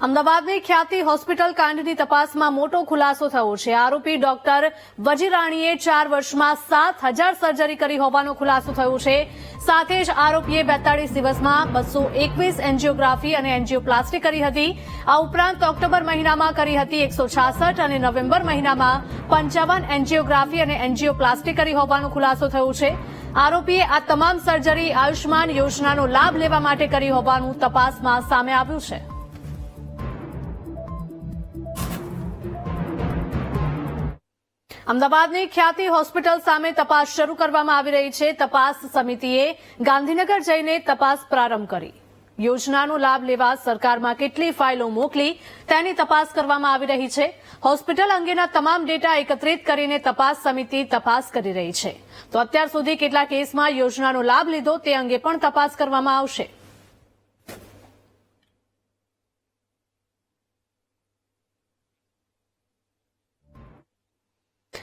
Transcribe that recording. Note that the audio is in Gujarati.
અમદાવાદની ખ્યાતિ હોસ્પિટલ કાંડની તપાસમાં મોટો ખુલાસો થયો છે. આરોપી ડોક્ટર વજીરાણીએ 4 વર્ષમાં 7,000 સર્જરી કરી હોવાનો ખુલાસો થયો છે. સાથે જ આરોપીએ 42 દિવસમાં 221 એન્જિયોગ્રાફી અને એન્જિયોપ્લાસ્ટી કરી હતી. આ ઉપરાંત ઓક્ટોબર મહિનામાં કરી હતી 166 અને નવેમ્બર મહિનામાં 55 એન્જિયોગ્રાફી અને એન્જિયોપ્લાસ્ટી કરી હોવાનો ખુલાસો થયો છે. આરોપીએ આ તમામ સર્જરી આયુષ્માન યોજનાનો લાભ લેવા માટે કરી હોવાનું તપાસમાં સામે આવ્યું છે. અમદાવાદની ખ્યાતિ હોસ્પિટલ સામે તપાસ શરૂ કરવામાં આવી રહી છે. તપાસ સમિતિએ ગાંધીનગર જઈને તપાસ પ્રારંભ કરી. યોજનાનો લાભ લેવા સરકારમાં કેટલી ફાઇલો મોકલી તેની તપાસ કરવામાં આવી રહી છે. હોસ્પિટલ અંગેના તમામ ડેટા એકત્રિત કરીને તપાસ સમિતિ તપાસ કરી રહી છે. તો અત્યાર સુધી કેટલા કેસમાં યોજનાનો લાભ લીધો તે અંગે પણ તપાસ કરવામાં આવશે.